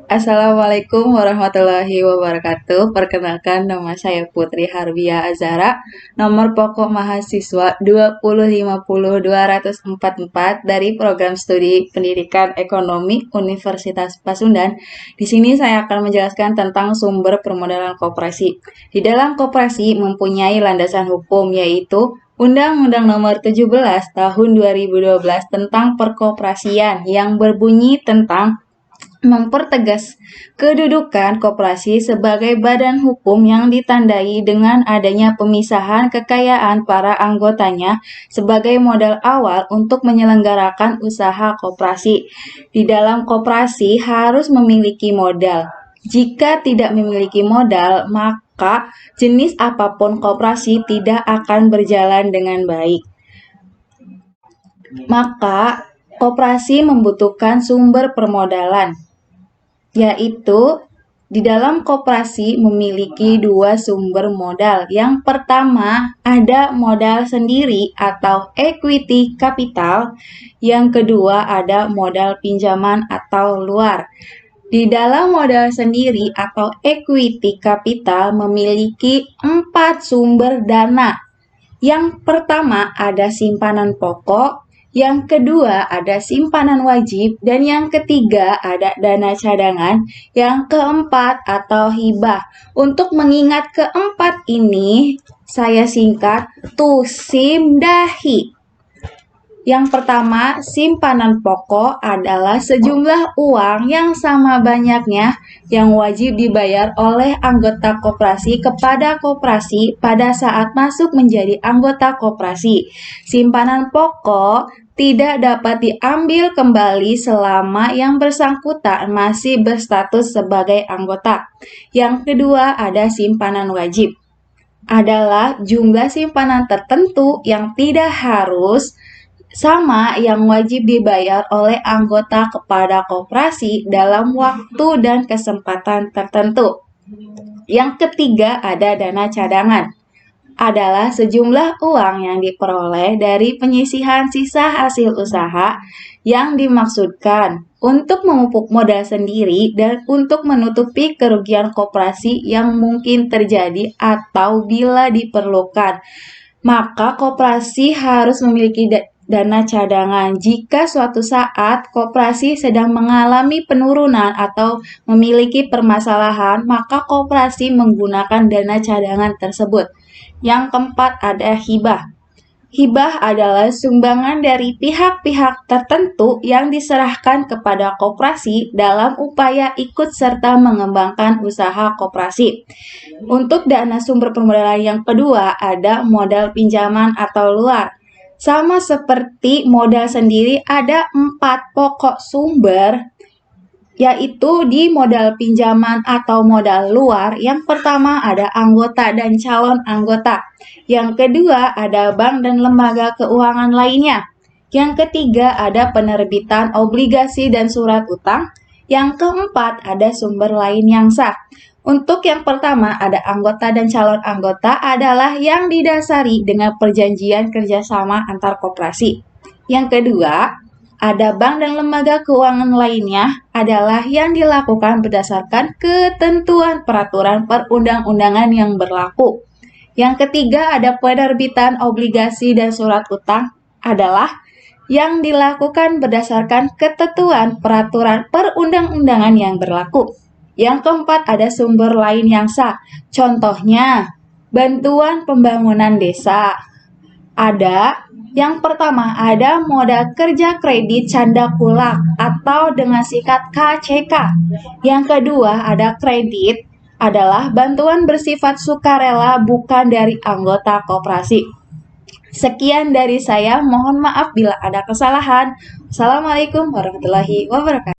Assalamualaikum warahmatullahi wabarakatuh. Perkenalkan, nama saya Putri Harbia Azhara, nomor pokok mahasiswa 2050244 dari Program Studi Pendidikan Ekonomi Universitas Pasundan. Di sini saya akan menjelaskan tentang sumber permodalan koperasi. Di dalam koperasi mempunyai landasan hukum, yaitu Undang-Undang Nomor 17 Tahun 2012 tentang Perkoperasian yang berbunyi tentang mempertegas kedudukan koperasi sebagai badan hukum yang ditandai dengan adanya pemisahan kekayaan para anggotanya sebagai modal awal untuk menyelenggarakan usaha koperasi. Di dalam koperasi harus memiliki modal. Jika tidak memiliki modal, maka jenis apapun koperasi tidak akan berjalan dengan baik. Maka koperasi membutuhkan sumber permodalan, yaitu di dalam koperasi memiliki dua sumber modal. Yang pertama ada modal sendiri atau equity capital, yang kedua ada modal pinjaman atau luar. Di dalam modal sendiri atau equity capital memiliki 4 sumber dana. Yang pertama ada simpanan pokok, yang kedua ada simpanan wajib, dan yang ketiga ada dana cadangan, yang keempat atau hibah. Untuk mengingat keempat ini, saya singkat TUSIMDAHI. Yang pertama, simpanan pokok adalah sejumlah uang yang sama banyaknya yang wajib dibayar oleh anggota koperasi kepada koperasi pada saat masuk menjadi anggota koperasi. Simpanan pokok tidak dapat diambil kembali selama yang bersangkutan masih berstatus sebagai anggota. Yang kedua ada simpanan wajib. Adalah jumlah simpanan tertentu yang tidak harus sama yang wajib dibayar oleh anggota kepada koperasi dalam waktu dan kesempatan tertentu. Yang ketiga ada dana cadangan. Adalah sejumlah uang yang diperoleh dari penyisihan sisa hasil usaha yang dimaksudkan untuk memupuk modal sendiri dan untuk menutupi kerugian koperasi yang mungkin terjadi atau bila diperlukan. Maka koperasi harus memiliki dana cadangan. Jika suatu saat koperasi sedang mengalami penurunan atau memiliki permasalahan, maka koperasi menggunakan dana cadangan tersebut. Yang keempat ada hibah. Hibah adalah sumbangan dari pihak-pihak tertentu yang diserahkan kepada koperasi dalam upaya ikut serta mengembangkan usaha koperasi. Untuk dana sumber permodalan yang kedua ada modal pinjaman atau luar. Sama seperti modal sendiri ada 4 pokok sumber, yaitu di modal pinjaman atau modal luar. Yang pertama ada anggota dan calon anggota. Yang kedua ada bank dan lembaga keuangan lainnya. Yang ketiga ada penerbitan obligasi dan surat utang. Yang keempat ada sumber lain yang sah. Untuk yang pertama ada anggota dan calon anggota adalah yang didasari dengan perjanjian kerjasama antar koperasi. Yang kedua ada bank dan lembaga keuangan lainnya adalah yang dilakukan berdasarkan ketentuan peraturan perundang-undangan yang berlaku. Yang ketiga ada penerbitan obligasi dan surat utang adalah yang dilakukan berdasarkan ketentuan peraturan perundang-undangan yang berlaku. Yang keempat ada sumber lain yang sah. Contohnya bantuan pembangunan desa. Ada yang pertama ada modal kerja kredit canda kulak atau dengan singkat KCK. Yang kedua ada kredit adalah bantuan bersifat sukarela bukan dari anggota koperasi. Sekian dari saya, mohon maaf bila ada kesalahan. Assalamualaikum warahmatullahi wabarakatuh.